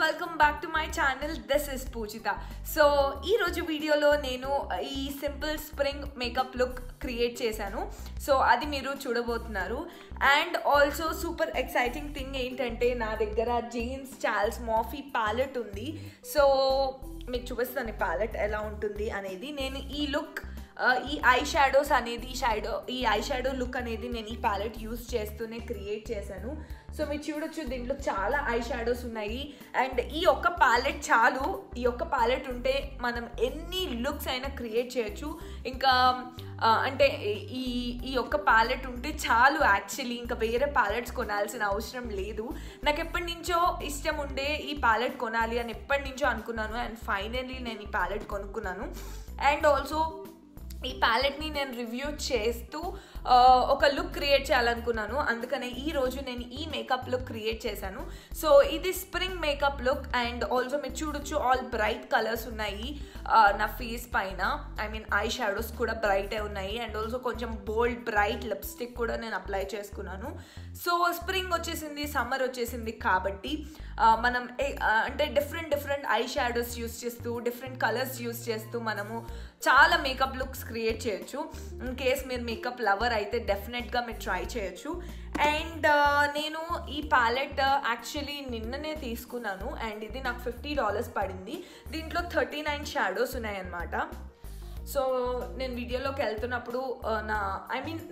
welcome back to my channel. This is Poojita. So ee roju video lo nenu ee simple spring makeup look create chesanu. So adi meeru chudabothunnaru. And also super exciting thing entante na daggara Jane's Charles Morphe palette undi. So meeku chupistanu palette ela untundi anedi. Nenu ee look ఈ I shadows అనేది ఈ eye shadow look అనేది నేను ఈ palette use చేస్తూనే create చేశాను. So మీరు చూడొచ్చు దీంట్లో చాలా ఐ షాడోస్ ఉన్నాయి. అండ్ ఈ ఒక్క ప్యాలెట్ చాలు. ఈ ఒక్క ప్యాలెట్ ఉంటే మనం ఎన్ని లుక్స్ అయినా క్రియేట్ చేయొచ్చు. ఇంకా అంటే ఈ ఒక్క ప్యాలెట్ ఉంటే చాలు యాక్చువల్లీ. ఇంకా వేరే ప్యాలెట్స్ కొనాల్సిన అవసరం లేదు. నాకు ఎప్పటి నుంచో ఇష్టం ఉండే ఈ ప్యాలెట్ కొనాలి అని ఎప్పటి నుంచో అనుకున్నాను. అండ్ ఫైనల్లీ నేను ఈ ప్యాలెట్ కొనుక్కున్నాను. అండ్ ఆల్సో ఈ ప్యాలెట్ని నేను రివ్యూ చేస్తూ ఒక లుక్ క్రియేట్ చేయాలనుకున్నాను. అందుకనే ఈరోజు నేను ఈ మేకప్ లుక్ క్రియేట్ చేశాను. సో ఇది spring makeup look. And also మీరు చూడొచ్చు ఆల్ బ్రైట్ కలర్స్ ఉన్నాయి నా ఫేస్ పైన. ఐ మీన్ ఐ షాడోస్ కూడా బ్రైటే ఉన్నాయి. అండ్ ఆల్సో కొంచెం బోల్డ్ బ్రైట్ లిప్స్టిక్ కూడా నేను అప్లై చేసుకున్నాను. సో స్ప్రింగ్ వచ్చేసింది, సమ్మర్ వచ్చేసింది కాబట్టి మనం అంటే డిఫరెంట్ ఐ షాడోస్ యూస్ చేస్తూ డిఫరెంట్ కలర్స్ యూస్ చేస్తూ మనము చాలా మేకప్ లుక్స్ క్రియేట్ చేయొచ్చు. ఇన్ కేస్ మీరు మేకప్ లవర్ అయితే డెఫినెట్గా మీరు ట్రై చేయొచ్చు. అండ్ నేను ఈ ప్యాలెట్ యాక్చువల్లీ నిన్ననే తీసుకున్నాను. అండ్ ఇది నాకు $50 పడింది. దీంట్లో 39 షాడోస్ ఉన్నాయన్నమాట. సో నేను వీడియోలోకి వెళ్తున్నప్పుడు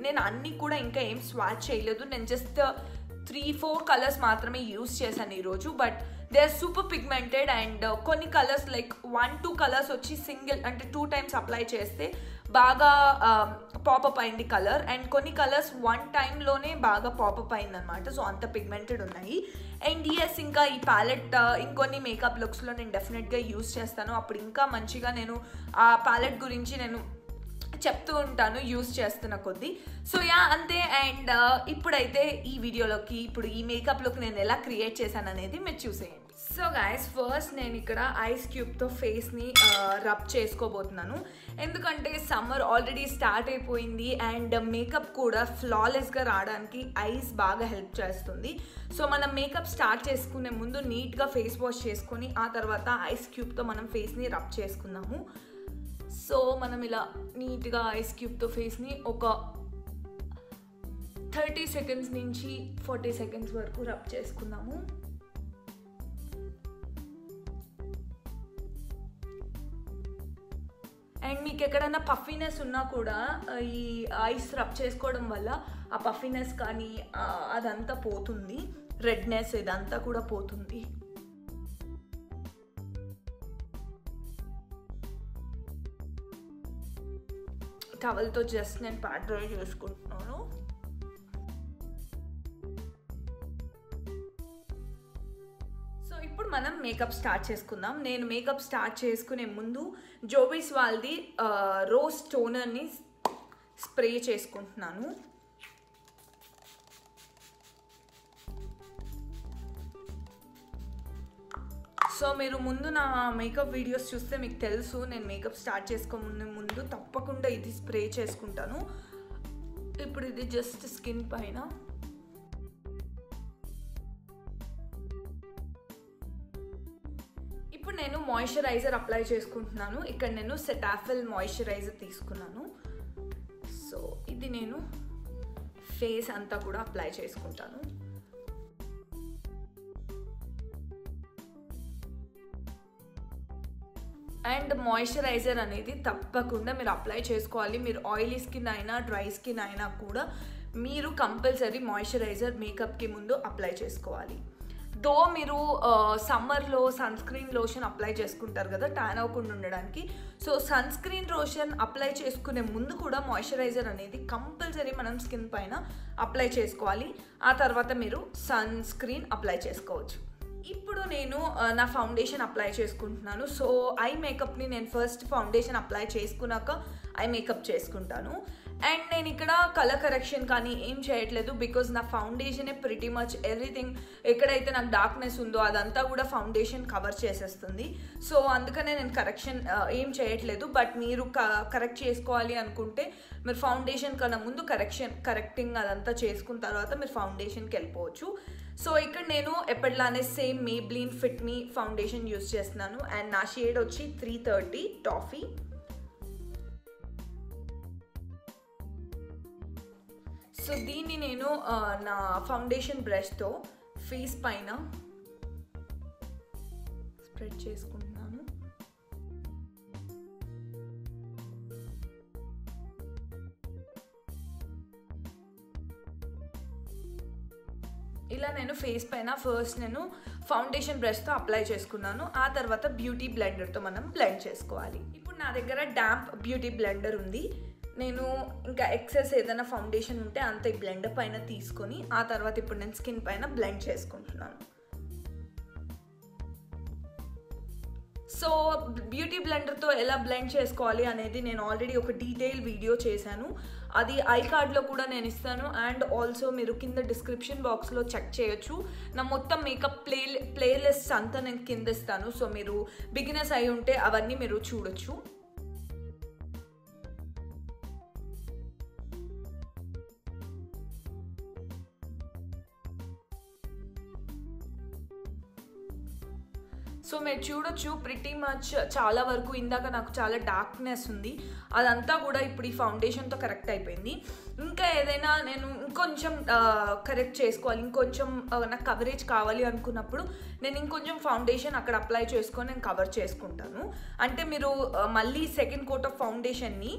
నేను అన్నీ కూడా ఇంకా ఏం స్వాచ్ చేయలేదు. నేను జస్ట్ 3-4 కలర్స్ మాత్రమే యూస్ చేశాను ఈరోజు. But they are super pigmented. And కొన్ని కలర్స్ లైక్ 1-2 కలర్స్ వచ్చి సింగిల్ అంటే 2 టైమ్స్ అప్లై చేస్తే బాగా పాపప్ అయింది కలర్. అండ్ కొన్ని కలర్స్ 1 టైంలోనే బాగా పాపప్ అయిందనమాట. సో అంత పిగ్మెంటెడ్ ఉన్నాయి. అండ్ ఎస్, ఇంకా ఈ ప్యాలెట్ ఇంకొన్ని మేకప్ లుక్స్లో నేను డెఫినెట్గా యూస్ చేస్తాను. అప్పుడు ఇంకా మంచిగా నేను ఆ ప్యాలెట్ గురించి నేను చెప్తూ ఉంటాను యూస్ చేస్తున్న కొద్దీ. సో అంతే. అండ్ ఇప్పుడైతే ఈ వీడియోలోకి ఇప్పుడు ఈ మేకప్ లుక్ నేను ఎలా క్రియేట్ చేశాను అనేది మీరు చూసేయండి. సో గైస్, ఫస్ట్ నేను ఇక్కడ ఐస్ క్యూబ్తో ఫేస్ని రబ్ చేసుకోబోతున్నాను. ఎందుకంటే సమ్మర్ ఆల్రెడీ స్టార్ట్ అయిపోయింది. అండ్ మేకప్ కూడా ఫ్లాలెస్గా రావడానికి ఐస్ బాగా హెల్ప్ చేస్తుంది. సో మనం మేకప్ స్టార్ట్ చేసుకునే ముందు నీట్గా ఫేస్ వాష్ చేసుకొని ఆ తర్వాత ఐస్ క్యూబ్తో మనం ఫేస్ని రబ్ చేసుకుందాము. సో మనం ఇలా నీట్గా ఐస్ క్యూబ్తో ఫేస్ని ఒక 30 సెకండ్స్ నుంచి 40 సెకండ్స్ వరకు రబ్ చేసుకుందాము. అండ్ మీకు ఎక్కడైనా పఫీనెస్ ఉన్నా కూడా ఈ ఐస్ రబ్ చేసుకోవడం వల్ల ఆ పఫీనెస్ కానీ అదంతా పోతుంది. రెడ్నెస్ ఇదంతా కూడా పోతుంది. టవల్తో జస్ట్ నేను ప్యాడ్ డ్రై చేసుకుంటున్నాను. సో ఇప్పుడు మనం మేకప్ స్టార్ట్ చేసుకుందాం. నేను మేకప్ స్టార్ట్ చేసుకునే ముందు జోబీస్ వాళ్ళది రోజ్ టోనర్ని స్ప్రే చేసుకుంటున్నాను. సో మీరు ముందు నా మేకప్ వీడియోస్ చూస్తే మీకు తెలుసు నేను మేకప్ స్టార్ట్ చేసుకోముందు ముందు తప్పకుండా ఇది స్ప్రే చేసుకుంటాను. ఇప్పుడు ఇది జస్ట్ స్కిన్ పైన. ఇప్పుడు నేను మాయిశ్చరైజర్ అప్లై చేసుకుంటున్నాను. ఇక్కడ నేను సెటాఫిల్ మాయిశ్చరైజర్ తీసుకున్నాను. సో ఇది నేను ఫేస్ అంతా కూడా అప్లై చేసుకుంటాను. అండ్ మాయిశ్చరైజర్ అనేది తప్పకుండా మీరు అప్లై చేసుకోవాలి. మీరు ఆయిలీ స్కిన్ అయినా డ్రై స్కిన్ అయినా కూడా మీరు కంపల్సరీ మాయిశ్చరైజర్ మేకప్కి ముందు అప్లై చేసుకోవాలి. దో మీరు సమ్మర్లో సన్ స్క్రీన్ లోషన్ అప్లై చేసుకుంటారు కదా ట్యాన్ అవ్వకుండా ఉండడానికి. So sunscreen lotion apply చేసుకునే ముందు కూడా మాయిశ్చరైజర్ అనేది కంపల్సరీ మనం స్కిన్ పైన అప్లై చేసుకోవాలి. ఆ తర్వాత మీరు సన్ స్క్రీన్ అప్లై చేసుకోవచ్చు. ఇప్పుడు నేను నా ఫౌండేషన్ అప్లై చేసుకుంటున్నాను. సో ఐ మేకప్ని నేను ఫస్ట్ ఫౌండేషన్ అప్లై చేసుకున్నాక ఐ మేకప్ చేసుకుంటాను. అండ్ నేను ఇక్కడ కలర్ కరెక్షన్ కానీ ఏం చేయట్లేదు. బికాజ్ నా ఫౌండేషనే ప్రిటీ మచ్ ఎవ్రీథింగ్ ఎక్కడైతే నాకు డార్క్నెస్ ఉందో అదంతా కూడా ఫౌండేషన్ కవర్ చేసేస్తుంది. సో అందుకనే నేను కరెక్షన్ ఏం చేయట్లేదు. బట్ మీరు కరెక్ట్ చేసుకోవాలి అనుకుంటే మీరు ఫౌండేషన్ కన్నా ముందు కరెక్టింగ్ అదంతా చేసుకున్న తర్వాత మీరు ఫౌండేషన్కి వెళ్ళిపోవచ్చు. సో ఇక్కడ నేను ఎప్పటిలానే సేమ్ మేబ్లిన్ ఫిట్ మీ ఫౌండేషన్ యూస్ చేస్తున్నాను అండ్ నా షేడ్ వచ్చి 330 టాఫీ. సో దీన్ని నేను నా ఫౌండేషన్ బ్రష్తో ఫేస్ పైన స్ప్రెడ్ చేసుకుంటున్నాను. ఇలా నేను ఫేస్ పైన ఫస్ట్ నేను ఫౌండేషన్ బ్రష్తో అప్లై చేసుకున్నాను. ఆ తర్వాత బ్యూటీ బ్లెండర్తో మనం బ్లెండ్ చేసుకోవాలి. ఇప్పుడు నా దగ్గర డాంప్ బ్యూటీ బ్లెండర్ ఉంది. నేను ఇంకా ఎక్సెస్ ఏదైనా ఫౌండేషన్ ఉంటే అంత ఈ బ్లెండర్ పైన తీసుకొని ఆ తర్వాత ఇప్పుడు నేను స్కిన్ పైన బ్లెండ్ చేసుకుంటున్నాను. సో బ్యూటీ బ్లెండర్తో ఎలా బ్లెండ్ చేసుకోవాలి అనేది నేను ఆల్రెడీ ఒక డీటెయిల్ వీడియో చేశాను. అది ఐ కార్డ్లో కూడా నేను ఇస్తాను అండ్ ఆల్సో మీరు కింద డిస్క్రిప్షన్ బాక్స్లో చెక్ చేయొచ్చు. నా మొత్తం మేకప్ ప్లేలిస్ట్ అంతా నేను కింద ఇస్తాను. సో మీరు బిగినర్స్ అయి ఉంటే అవన్నీ మీరు చూడొచ్చు. సో మీరు చూడొచ్చు ప్రిటీ మచ్ చాలా వరకు ఇందాక నాకు చాలా డార్క్నెస్ ఉంది, అదంతా కూడా ఇప్పుడు ఈ ఫౌండేషన్తో కరెక్ట్ అయిపోయింది. ఇంకా ఏదైనా నేను ఇంకొంచెం కరెక్ట్ చేసుకోవాలి, ఇంకొంచెం నాకు కవరేజ్ కావాలి అనుకున్నప్పుడు నేను ఇంకొంచెం ఫౌండేషన్ అక్కడ అప్లై చేసుకొని నేను కవర్ చేసుకుంటాను. అంటే మీరు మళ్ళీ సెకండ్ కోట్ ఆఫ్ ఫౌండేషన్ని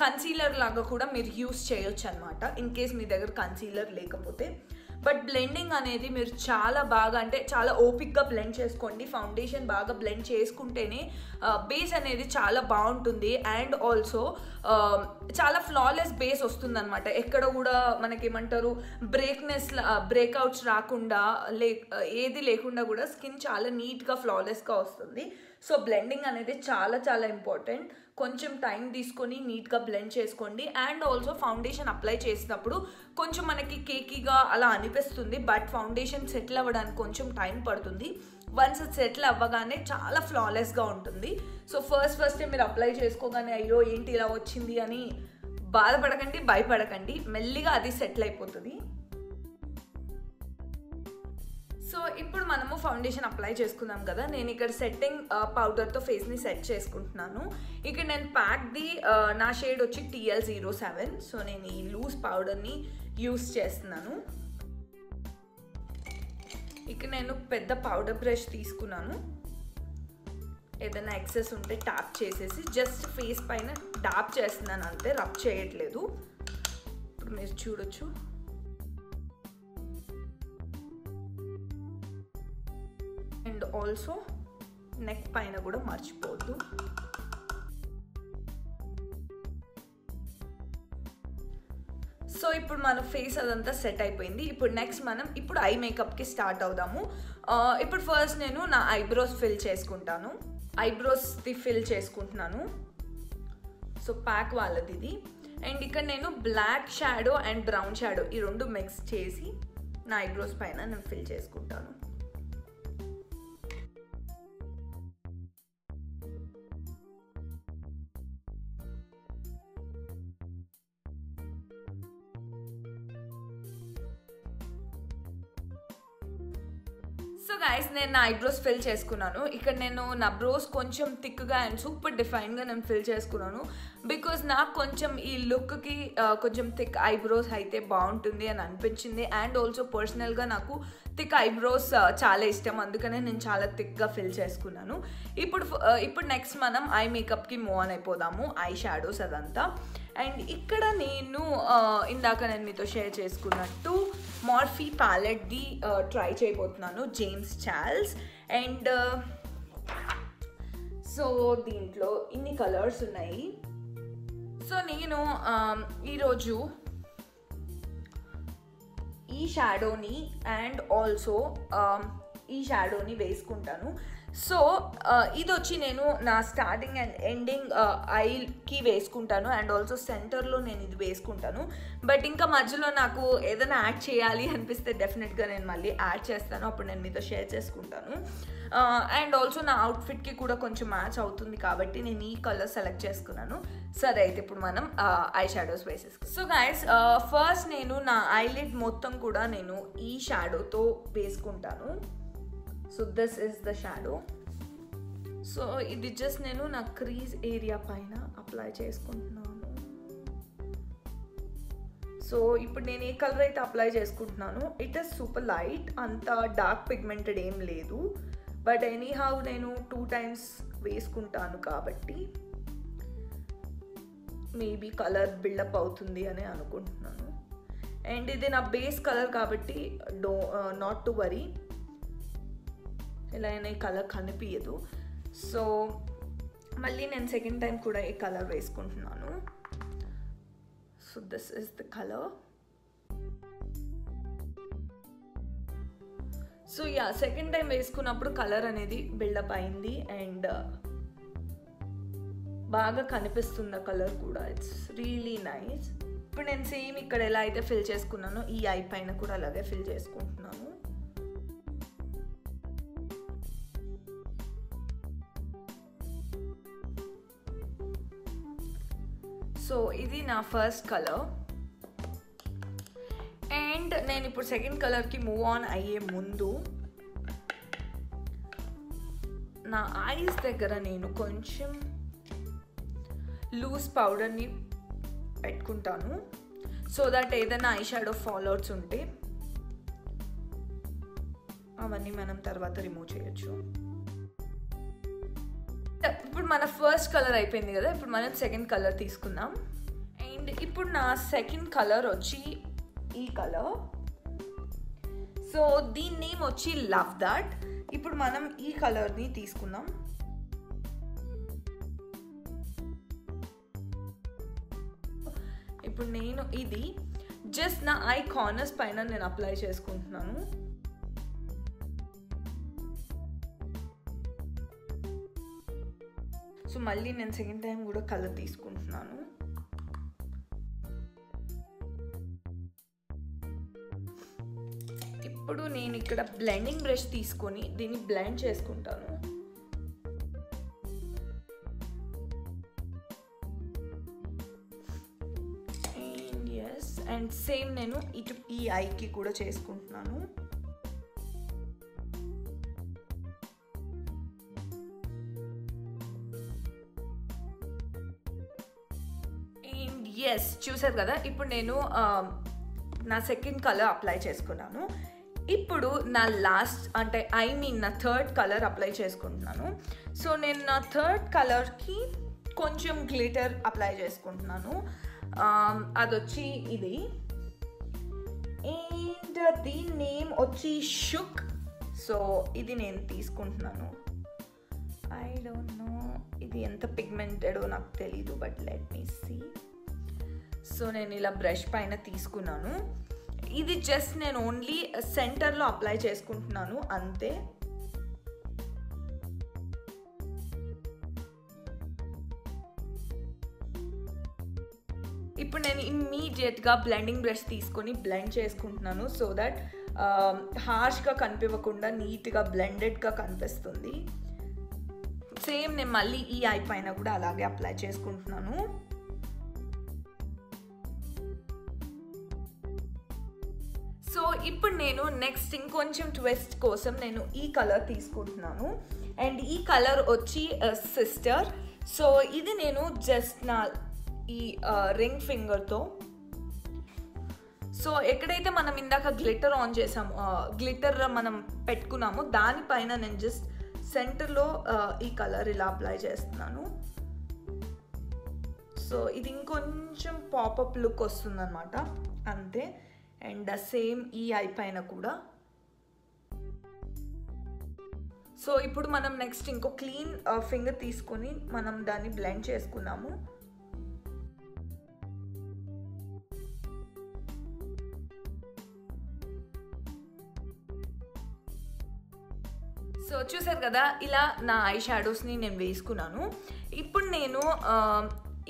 కన్సీలర్ లాగా కూడా మీరు యూస్ చేయొచ్చు అనమాట, ఇన్ కేస్ మీ దగ్గర కన్సీలర్ లేకపోతే. బట్ బ్లెండింగ్ అనేది మీరు చాలా బాగా అంటే చాలా ఓపిక్గా బ్లెండ్ చేసుకోండి. ఫౌండేషన్ బాగా బ్లెండ్ చేసుకుంటేనే బేస్ అనేది చాలా బాగుంటుంది అండ్ ఆల్సో చాలా ఫ్లాలెస్ బేస్ వస్తుంది అనమాట. ఎక్కడ కూడా మనకేమంటారు బ్రేక్అవుట్స్ రాకుండా ఏది లేకుండా కూడా స్కిన్ చాలా నీట్గా ఫ్లాలెస్గా వస్తుంది. సో బ్లెండింగ్ అనేది చాలా చాలా ఇంపార్టెంట్. కొంచెం టైం తీసుకొని నీట్గా బ్లెండ్ చేసుకోండి అండ్ ఆల్సో ఫౌండేషన్ అప్లై చేసినప్పుడు కొంచెం మనకి కేకీగా అలా అనిపిస్తుంది, బట్ ఫౌండేషన్ సెటిల్ అవ్వడానికి కొంచెం టైం పడుతుంది. వన్స్ సెటిల్ అవ్వగానే చాలా ఫ్లాలెస్గా ఉంటుంది. సో ఫస్ట్ మీరు అప్లై చేసుకోగానే అయ్యో ఏంటి ఇలా వచ్చింది అని బాధపడకండి, భయపడకండి, మెల్లిగా అది సెటిల్ అయిపోతుంది. సో ఇప్పుడు మనము ఫౌండేషన్ అప్లై చేసుకుందాం కదా. నేను ఇక్కడ సెట్టింగ్ పౌడర్తో ఫేస్ని సెట్ చేసుకుంటున్నాను. ఇక్కడ నేను ప్యాక్ది నా షేడ్ వచ్చి TL07. సో నేను ఈ లూజ్ పౌడర్ని యూస్ చేస్తున్నాను. ఇక్కడ నేను పెద్ద పౌడర్ బ్రష్ తీసుకున్నాను. ఏదైనా ఎక్సెస్ ఉంటే ట్యాప్ చేసేసి జస్ట్ ఫేస్ పైన డాప్ చేస్తున్నాను అంతే, రబ్ చేయట్లేదు. ఇప్పుడు మీరు చూడొచ్చు. అండ్ ఆల్సో నెక్ పైన కూడా మర్చిపోవద్దు. సో ఇప్పుడు మన ఫేస్ అదంతా సెట్ అయిపోయింది. ఇప్పుడు నెక్స్ట్ మనం ఇప్పుడు ఐ మేకప్కి స్టార్ట్ అవుదాము. ఇప్పుడు ఫస్ట్ నేను నా ఐబ్రోస్ ఫిల్ చేసుకుంటాను. ఐబ్రోస్ది ఫిల్ చేసుకుంటున్నాను. సో ప్యాక్ వాళ్ళది ఇది. అండ్ ఇక్కడ నేను black shadow and brown shadow ఈ రెండు మిక్స్ చేసి నా ఐబ్రోస్ పైన నేను ఫిల్ చేసుకుంటాను. సో గైస్ నేను నా ఐబ్రోస్ ఫిల్ చేసుకున్నాను. ఇక్కడ నేను నా బ్రోస్ కొంచెం థిక్గా అండ్ సూపర్ డిఫైన్గా నేను ఫిల్ చేసుకున్నాను. బికాజ్ నాకు కొంచెం ఈ లుక్కి కొంచెం థిక్ ఐబ్రోస్ అయితే బాగుంటుంది అని అనిపించింది. అండ్ ఆల్సో పర్సనల్గా నాకు థిక్ ఐబ్రోస్ చాలా ఇష్టం, అందుకనే నేను చాలా థిక్గా ఫిల్ చేసుకున్నాను. ఇప్పుడు నెక్స్ట్ మనం ఐ మేకప్కి మూవ్ ఆన్ అయిపోదాము, ఐ షాడోస్ అదంతా. అండ్ ఇక్కడ నేను ఇందాక నేను మీతో షేర్ చేసుకున్నట్టు మార్ఫీ ప్యాలెట్ది ట్రై చేయబోతున్నాను, జేమ్స్ చార్ల్స్. అండ్ సో దీంట్లో ఇన్ని కలర్స్ ఉన్నాయి. సో నేను ఈరోజు ఈ షాడోని అండ్ ఆల్సో ఈ షాడోని వేసుకుంటాను. సో ఇది వచ్చి నేను నా స్టార్టింగ్ అండ్ ఎండింగ్ ఐకి వేసుకుంటాను, అండ్ ఆల్సో సెంటర్లో నేను ఇది వేసుకుంటాను. బట్ ఇంకా మధ్యలో నాకు ఏదైనా యాడ్ చేయాలి అనిపిస్తే డెఫినెట్గా నేను మళ్ళీ యాడ్ చేస్తాను, అప్పుడు నేను మీతో షేర్ చేసుకుంటాను. అండ్ ఆల్సో నా అవుట్ఫిట్కి కూడా కొంచెం మ్యాచ్ అవుతుంది కాబట్టి నేను ఈ కలర్ సెలెక్ట్ చేసుకున్నాను. సరే అయితే ఇప్పుడు మనం ఐ షాడోస్ వేసేసుకుంటాం. సో గైస్, ఫస్ట్ నేను నా ఐలిడ్ మొత్తం కూడా నేను ఈ షాడోతో వేసుకుంటాను. So this is the shadow. So ఇది జస్ట్ నేను నా క్రీజ్ ఏరియా పైన అప్లై చేసుకుంటున్నాను. సో ఇప్పుడు నేను ఏ కలర్ అయితే అప్లై చేసుకుంటున్నాను, ఇట్ ఈస్ సూపర్ లైట్, అంత డార్క్ పిగ్మెంటెడ్ ఏం లేదు. బట్ ఎనీహౌ నేను 2 times వేసుకుంటాను కాబట్టి మేబీ కలర్ బిల్డప్ అవుతుంది అని అనుకుంటున్నాను. అండ్ ఇది నా బేస్ కలర్ కాబట్టి నాట్ టు వరీ, ఇలా అయినా ఈ కలర్ కనిపించదు. సో మళ్ళీ నేను సెకండ్ టైం కూడా ఈ కలర్ వేసుకుంటున్నాను. So this is the colour. So yeah, second time వేసుకున్నప్పుడు కలర్ అనేది బిల్డప్ అయింది అండ్ బాగా కనిపిస్తుంది ఆ కలర్ కూడా. It's really nice. ఇప్పుడు నేను సేమ్ ఇక్కడ ఎలా అయితే ఫిల్ చేసుకున్నానో ఈ ఐ పైన కూడా అలాగే ఫిల్ చేసుకుంటున్నాను. సో ఇది నా ఫస్ట్ కలర్. అండ్ నేను ఇప్పుడు సెకండ్ కలర్కి మూవ్ ఆన్ అయ్యే ముందు నా ఐస్ దగ్గర నేను కొంచెం లూజ్ పౌడర్ని పెట్టుకుంటాను, సో దట్ ఏదైనా ఐ షాడో ఫాల్అవుట్స్ ఉంటే అవన్నీ మనం తర్వాత రిమూవ్ చేయొచ్చు. ఇప్పుడు మన ఫస్ట్ కలర్ అయిపోయింది కదా, ఇప్పుడు మనం సెకండ్ కలర్ తీసుకుందాం. అండ్ ఇప్పుడు నా సెకండ్ కలర్ వచ్చి ఈ కలర్. సో దీని నేమ్ వచ్చి లవ్ దట్. ఇప్పుడు మనం ఈ కలర్ని తీసుకుందాం. ఇప్పుడు నేను ఇది జస్ట్ నా ఐ కార్నర్స్ పైన నేను అప్లై చేసుకుంటున్నాను. సో మళ్ళీ నేను సెకండ్ టైం కూడా కలర్ తీసుకుంటున్నాను. ఇప్పుడు నేను ఇక్కడ బ్లెండింగ్ బ్రష్ తీసుకొని దీన్ని బ్లెండ్ చేసుకుంటాను. అండ్ సేమ్ నేను ఇటు ఈ ఐకి కూడా చేసుకుంటున్నాను. ఎస్, చూసారు కదా, ఇప్పుడు నేను నా సెకండ్ కలర్ అప్లై చేసుకున్నాను. ఇప్పుడు నా లాస్ట్ అంటే నా థర్డ్ కలర్ అప్లై చేసుకుంటున్నాను. సో నేను నా థర్డ్ కలర్కి కొంచెం గ్లిటర్ అప్లై చేసుకుంటున్నాను. అదొచ్చి ఇది, అండ్ దీని నేమ్ వచ్చి షుక్. సో ఇది నేను తీసుకుంటున్నాను. ఐ డోంట్ నో ఇది ఎంత పిగ్మెంటెడో నాకు తెలీదు, but let me see. So నేను ఇలా బ్రష్ పైన తీసుకున్నాను. ఇది జస్ట్ నేను ఓన్లీ సెంటర్లో అప్లై చేసుకుంటున్నాను అంతే. ఇప్పుడు నేను ఇమ్మీడియట్గా బ్లెండింగ్ బ్రష్ తీసుకొని బ్లెండ్ చేసుకుంటున్నాను, సో దట్ హార్ష్గా కనిపించకుండా నీట్గా బ్లెండెడ్గా కనిపిస్తుంది. సేమ్ నేను మళ్ళీ ఈ ఐ పైన కూడా అలాగే అప్లై చేసుకుంటున్నాను. సో ఇప్పుడు నేను నెక్స్ట్ ఇంకొంచెం ట్విస్ట్ కోసం నేను ఈ కలర్ తీసుకుంటున్నాను. అండ్ ఈ కలర్ వచ్చి సిస్టర్. సో ఇది నేను జస్ట్ నా ఈ రింగ్ ఫింగర్తో, సో ఎక్కడైతే మనం ఇందాక గ్లిటర్ ఆన్ చేసాము, గ్లిటర్ మనం పెట్టుకున్నామో దానిపైన నేను జస్ట్ సెంటర్లో ఈ కలర్ ఇలా అప్లై చేస్తున్నాను. సో ఇది ఇంకొంచెం పాపప్ లుక్ వస్తుందన్నమాట అంతే. అండ్ సేమ్ ఈ ఐ పైన కూడా. సో ఇప్పుడు మనం నెక్స్ట్ ఇంకో క్లీన్ ఫింగర్ తీసుకొని మనం దాన్ని బ్లెండ్ చేసుకున్నాము. సో సో చూసారు కదా, ఇలా నా ఐ షాడోస్ని నేను వేసుకున్నాను. ఇప్పుడు నేను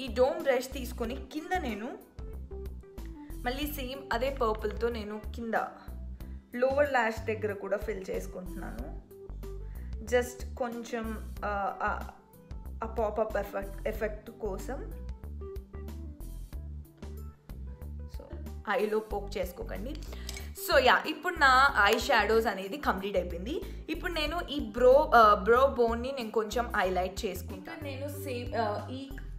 ఈ డోమ్ బ్రష్ తీసుకొని కింద నేను మళ్ళీ సేమ్ అదే పర్పుల్తో నేను కింద లోవర్ ల్యాష్ దగ్గర కూడా ఫిల్ చేసుకుంటున్నాను. జస్ట్ కొంచెం ఆ పాపప్ ఎఫెక్ట్ కోసం. సో ఐలో పోక్ చేసుకోకండి. సో యా, ఇప్పుడు నా ఐ షాడోస్ అనేది కంప్లీట్ అయిపోయింది. ఇప్పుడు నేను ఈ బ్రో బోన్ని నేను కొంచెం హైలైట్ చేసుకుంటాను. నేను సేమ్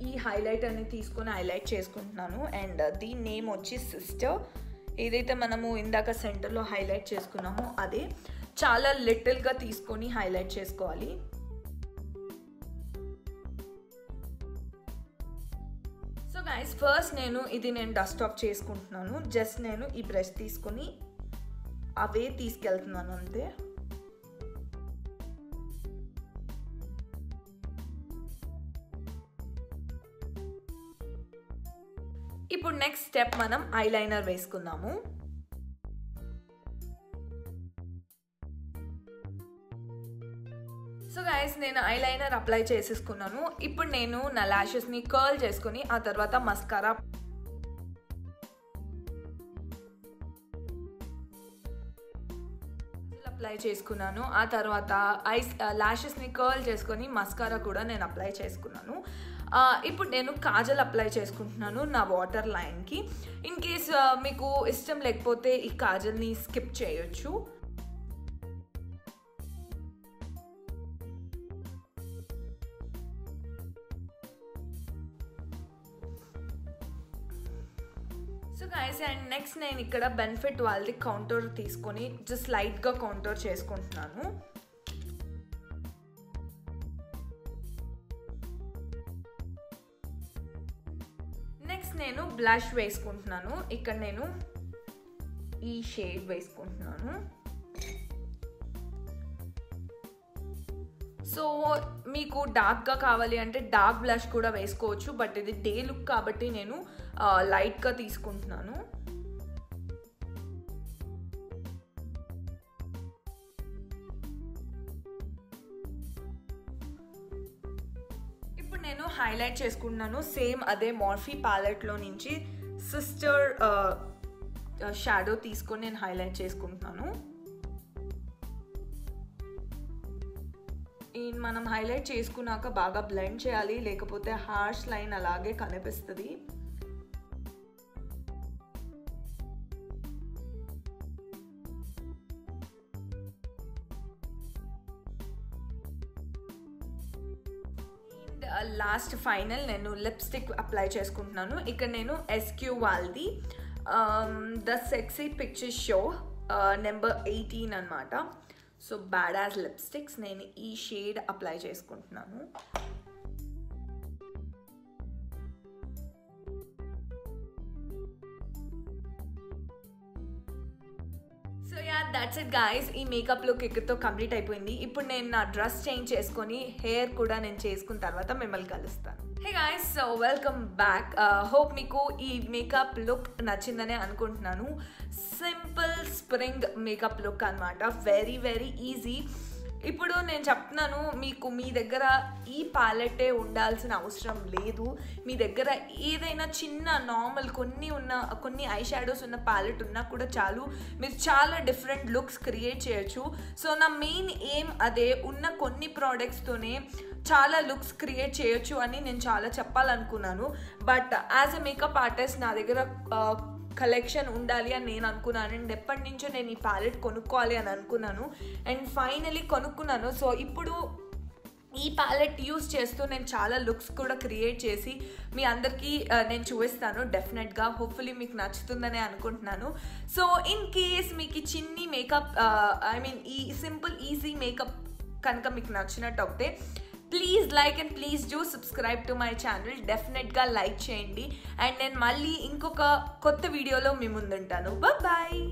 ఈ హైలైట్ అనేది తీసుకొని హైలైట్ చేసుకుంటున్నాను. అండ్ దీని నేమ్ వచ్చి సిస్టర్. ఏదైతే మనము ఇందాక సెంటర్లో హైలైట్ చేసుకున్నామో అదే. చాలా లిటిల్గా తీసుకొని హైలైట్ చేసుకోవాలి. సో గైస్, ఫస్ట్ నేను డస్ట్ ఆఫ్ చేసుకుంటున్నాను. జస్ట్ నేను ఈ బ్రష్ తీసుకొని అవే తీసుకెళ్తున్నాను అంతే. ఇప్పుడు నెక్స్ట్ స్టెప్ మనం ఐలైనర్ వేసుకుందాము. సో గైస్, నేను ఐలైనర్ అప్లై చేసేసుకున్నాను. ఇప్పుడు నేను నా ల్యాషెస్ని కర్ల్ చేసుకొని ఆ తర్వాత మస్కారా అప్లై చేసుకున్నాను. ఆ తర్వాత ల్యాషెస్ని కర్ల్ చేసుకొని మస్కారా కూడా నేను అప్లై చేసుకున్నాను. ఇప్పుడు నేను కాజల్ అప్లై చేసుకుంటున్నాను నా వాటర్ లైన్కి. ఇన్ కేస్ మీకు ఇష్టం లేకపోతే ఈ కాజల్ని స్కిప్ చేయొచ్చు. సో గైస్, అండ్ నెక్స్ట్ నేను ఇక్కడ బెనిఫిట్ వాళ్ళది కౌంటర్ తీసుకొని జస్ట్ లైట్గా కౌంటర్ చేసుకుంటున్నాను. నెక్స్ట్ నేను బ్లష్ వేసుకుంటున్నాను. ఇక్కడ నేను ఈ షేడ్ వేసుకుంటున్నాను. సో మీకు డార్క్గా కావాలి అంటే డార్క్ బ్లష్ కూడా వేసుకోవచ్చు. బట్ ఇది డే లుక్ కాబట్టి నేను లైట్గా తీసుకుంటున్నాను. ఇప్పుడు నేను హైలైట్ చేసుకుంటున్నాను. సేమ్ అదే మార్ఫీ ప్యాలెట్లో నుంచి సిస్టర్ షాడో తీసుకొని నేను హైలైట్ చేసుకుంటున్నాను. మనం హైలైట్ చేసుకున్నాక బాగా బ్లెండ్ చేయాలి, లేకపోతే హార్ష్ లైన్ అలాగే కనిపిస్తుంది. లాస్ట్ ఫైనల్ నేను లిప్స్టిక్ అప్లై చేసుకుంటున్నాను. ఇక్కడ నేను SQ వాళ్ళది the sexy picture show number 18 అనమాట. సో బ్యాడ్ యాజ్ లిప్స్టిక్స్ నేను ఈ షేడ్ అప్లై చేసుకుంటున్నాను. So yeah, that's it guys. ఈ మేకప్ లుక్ ఇక్కడితో కంప్లీట్ అయిపోయింది. ఇప్పుడు నేను నా డ్రెస్ చేంజ్ చేసుకొని హెయిర్ కూడా నేను చేసుకున్న తర్వాత మిమ్మల్ని కలుస్తాను. Hey guys, so welcome back. Hope మీకు ఈ మేకప్ లుక్ నచ్చిందనే అనుకుంటున్నాను. సింపుల్ స్ప్రింగ్ మేకప్ లుక్ అనమాట. Very very easy. ఇప్పుడు నేను చెప్తున్నాను మీకు, మీ దగ్గర ఈ ప్యాలెటే ఉండాల్సిన అవసరం లేదు. మీ దగ్గర ఏదైనా చిన్న నార్మల్ కొన్ని ఐ షాడోస్ ఉన్న ప్యాలెట్ ఉన్నా కూడా చాలు. మీరు చాలా డిఫరెంట్ లుక్స్ క్రియేట్ చేయొచ్చు. సో నా మెయిన్ ఎయిమ్ అదే. ఉన్న కొన్ని ప్రోడక్ట్స్తోనే చాలా లుక్స్ క్రియేట్ చేయొచ్చు అని నేను చాలా చెప్పాలనుకున్నాను. But as a makeup artist నా దగ్గర కలెక్షన్ ఉండాలి అని నేను అనుకున్నాను. అండ్ ఎప్పటి నుంచో నేను ఈ ప్యాలెట్ కొనుక్కోవాలి అని అనుకున్నాను. అండ్ ఫైనలీ కొనుక్కున్నాను. సో ఇప్పుడు ఈ ప్యాలెట్ యూస్ చేస్తూ నేను చాలా లుక్స్ కూడా క్రియేట్ చేసి మీ అందరికీ నేను చూపిస్తాను డెఫినెట్గా. హోప్ఫుల్లీ మీకు నచ్చుతుందనే అనుకుంటున్నాను. సో ఇన్ కేస్ మీకు ఈ చిన్ని మేకప్ ఈ సింపుల్ ఈజీ మేకప్ కనుక మీకు నచ్చినట్టు అవుతే please like and please do subscribe to my channel. డెఫినెట్గా లైక్ చేయండి. అండ్ నేను మళ్ళీ ఇంకొక కొత్త వీడియోలో మీ ముందుంటాను. బాయ్.